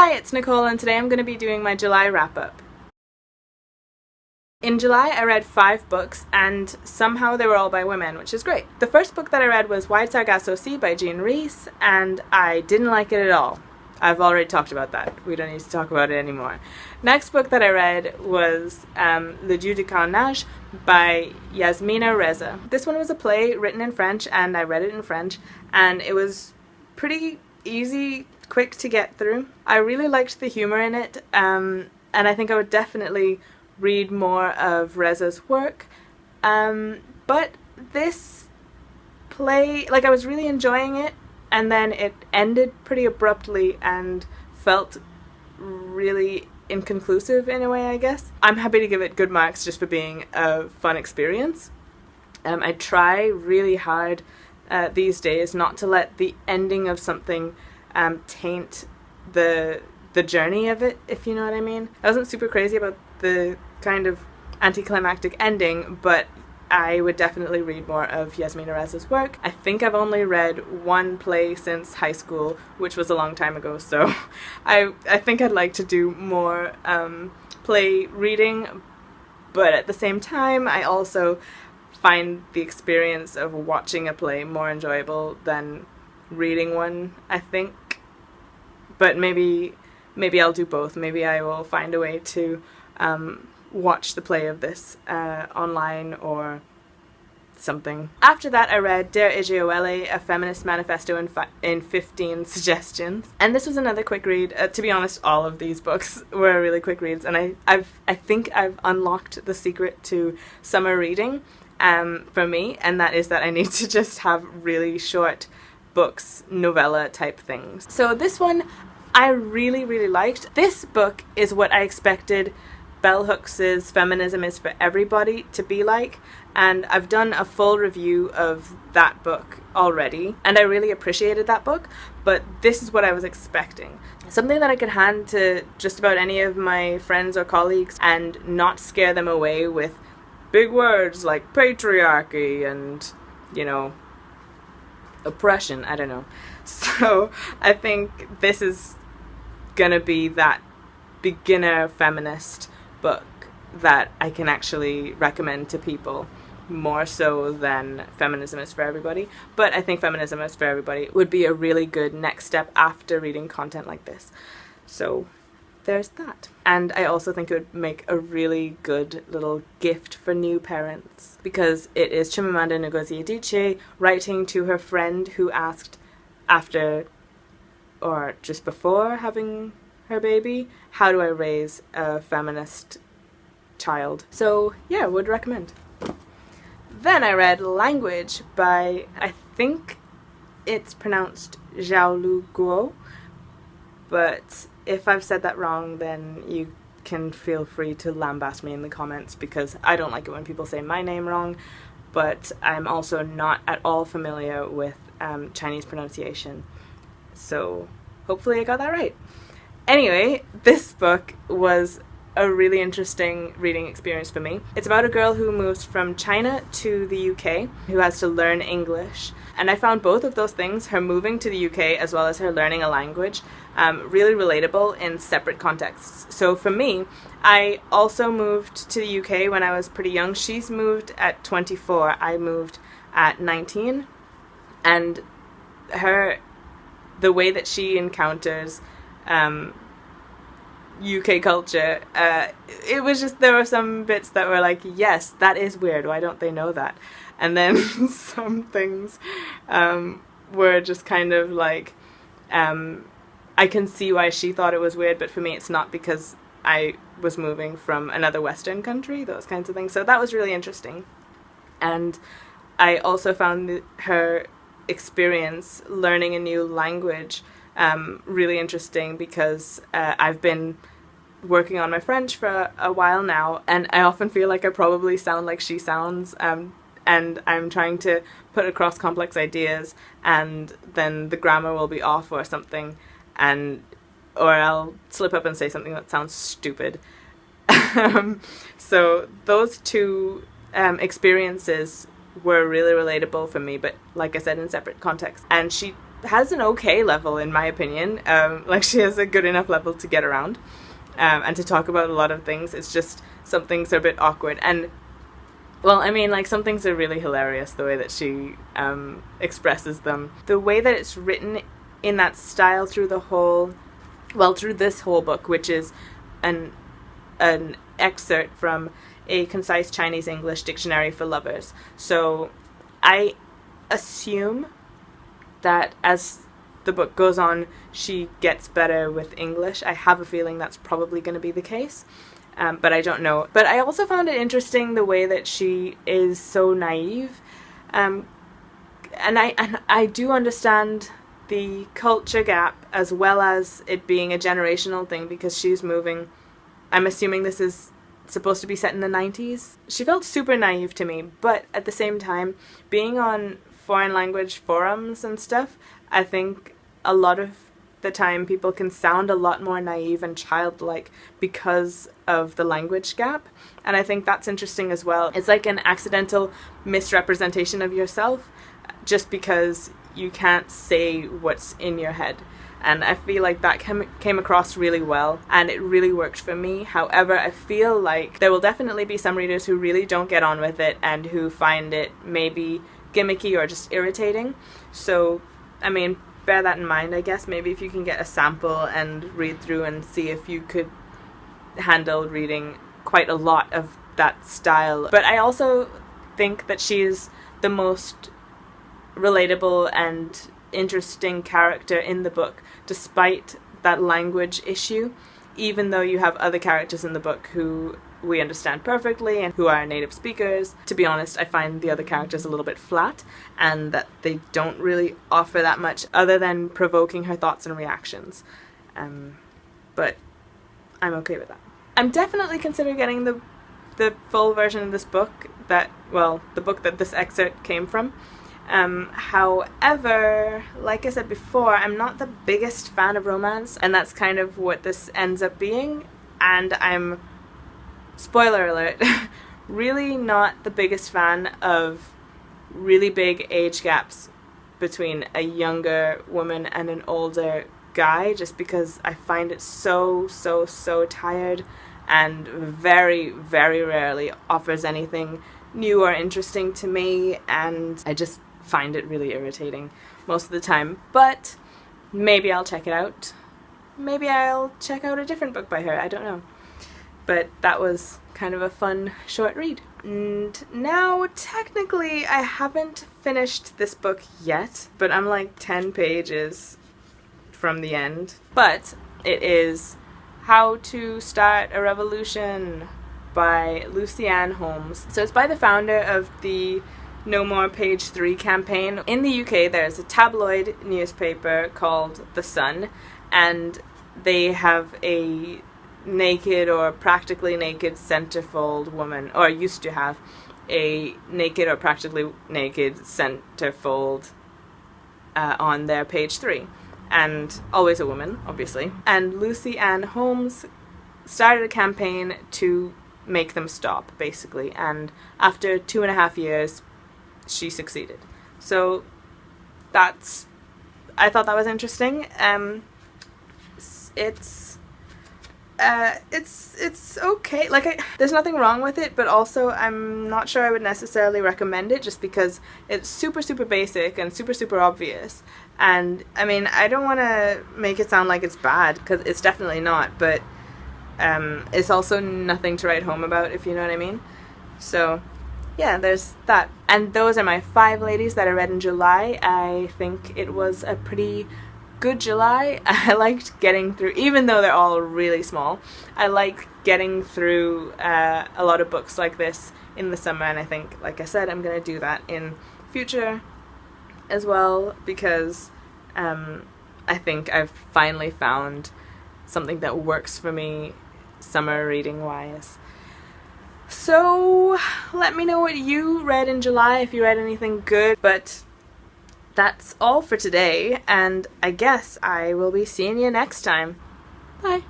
Hi, it's Nicole, and today I'm going to be doing my July wrap-up. In July, I read 5 books, and somehow they were all by women, which is great. The first book that I read was Why Sargasso Sea by Rhys, and I didn't like it at all. I've already talked about that. We don't need to talk about it anymore. Next book that I read was Dieu, carnage by Yasmina Reza. This one was a play written in French, and I read it in French, and it was pretty easy, quick to get through. I really liked the humor in it, and I think I would definitely read more of Reza's work. But this play, I was really enjoying it, and then it ended pretty abruptly and felt really inconclusive in a way, I guess. I'm happy to give it good marks just for being a fun experience. I try really hard these days not to let the ending of something taint the journey of it, if you know what I mean. I wasn't super crazy about the kind of anticlimactic ending, but I would definitely read more of Yasmina Reza's work. I think I've only read one play since high school, which was a long time ago, so I think I'd like to do more play reading, but at the same time I also find the experience of watching a play more enjoyable than reading one, I think. But maybe I'll do both. Maybe I will find a way to watch the play of this online or something. After that, I read Dieu, Ijeawele, a Feminist Manifesto in 15 suggestions. And this was another quick read. To be honest, all of these books were really quick reads, and I think I've unlocked the secret to summer reading for me, and that is that I need to just have really short books, novella type things. So this one I really, really liked. This book is what I expected Bell Hooks's Feminism Is For Everybody to be like, and I've done a full review of that book already, and I really appreciated that book, but this is what I was expecting. Something that I could hand to just about any of my friends or colleagues and not scare them away with big words like patriarchy and, oppression, I don't know. So I think this is gonna be that beginner feminist book that I can actually recommend to people more so than Feminism Is For Everybody. But I think Feminism Is For Everybody would be a really good next step after reading content like this. So there's that. And I also think it would make a really good little gift for new parents, because it is Chimamanda Ngozi Adichie writing to her friend who asked after or just before having her baby, how do I raise a feminist child? So yeah, would recommend. Then I read Language by, I think it's pronounced Xiaolu Guo, but if I've said that wrong, then you can feel free to lambast me in the comments, because I don't like it when people say my name wrong, but I'm also not at all familiar with Chinese pronunciation, so hopefully I got that right. Anyway, this book was a really interesting reading experience for me. It's about a girl who moves from China to the UK, who has to learn English. And I found both of those things, her moving to the UK as well as her learning a language, really relatable in separate contexts. So for me, I also moved to the UK when I was pretty young. She's moved at 24. I moved at 19. And the way that she encounters UK culture, it was just, there were some bits that were like, yes, that is weird, why don't they know that? And then some things were just kind of like, I can see why she thought it was weird, but for me it's not, because I was moving from another Western country, those kinds of things. So that was really interesting. And I also found her experience learning a new language really interesting, because I've been working on my French for a while now, and I often feel like I probably sound like she sounds, and I'm trying to put across complex ideas, and then the grammar will be off or something, or I'll slip up and say something that sounds stupid. So those two experiences were really relatable for me, but like I said, in separate contexts. And she has an okay level, in my opinion. Like, she has a good enough level to get around and to talk about a lot of things. It's just some things are a bit awkward. And, well, I mean, like, some things are really hilarious, the way that she expresses them. The way that it's written in that style through this whole book, which is an excerpt from a concise Chinese English dictionary for lovers. So I assume that as the book goes on, she gets better with English. I have a feeling that's probably going to be the case, but I don't know. But I also found it interesting the way that she is so naive, and I do understand the culture gap as well as it being a generational thing, because she's moving. I'm assuming this is supposed to be set in the 90s. She felt super naive to me, but at the same time, being on foreign language forums and stuff, I think a lot of the time people can sound a lot more naive and childlike because of the language gap, and I think that's interesting as well. It's like an accidental misrepresentation of yourself just because you can't say what's in your head. And I feel like that came across really well, and it really worked for me. However, I feel like there will definitely be some readers who really don't get on with it and who find it maybe gimmicky or just irritating. So, I mean, bear that in mind, I guess. Maybe if you can get a sample and read through and see if you could handle reading quite a lot of that style. But I also think that she's the most relatable and interesting character in the book, despite that language issue, even though you have other characters in the book who we understand perfectly and who are native speakers. To be honest, I find the other characters a little bit flat, and that they don't really offer that much other than provoking her thoughts and reactions. But I'm okay with that. I'm definitely considering getting the full version of this book, the book that this excerpt came from. However, like I said before, I'm not the biggest fan of romance, and that's kind of what this ends up being, and I'm, spoiler alert, really not the biggest fan of really big age gaps between a younger woman and an older guy, just because I find it so tired and very, very rarely offers anything new or interesting to me, and I just find it really irritating most of the time. But maybe I'll check it out. Maybe I'll check out a different book by her, I don't know. But that was kind of a fun short read. And now, technically, I haven't finished this book yet, but I'm like 10 pages from the end. But it is How to Start a Revolution by Lucy-Anne Holmes. So it's by the founder of the No More Page 3 campaign. In the UK, there's a tabloid newspaper called The Sun, and they have a naked or practically naked centerfold woman, or used to have a naked or practically naked centerfold on their page 3, and always a woman, obviously. And Lucy-Anne Holmes started a campaign to make them stop, basically, and after 2.5 years, she succeeded. So I thought that was interesting. It's okay. Like, there's nothing wrong with it, but also I'm not sure I would necessarily recommend it, just because it's super basic and super obvious. And I mean, I don't want to make it sound like it's bad, because it's definitely not, but it's also nothing to write home about, if you know what I mean. So yeah, there's that. And those are my 5 ladies that I read in July. I think it was a pretty good July. I liked getting through, even though they're all really small, I like getting through a lot of books like this in the summer, and I think, like I said, I'm going to do that in future as well, because I think I've finally found something that works for me summer reading wise. So let me know what you read in July, if you read anything good. But that's all for today, and I guess I will be seeing you next time. Bye.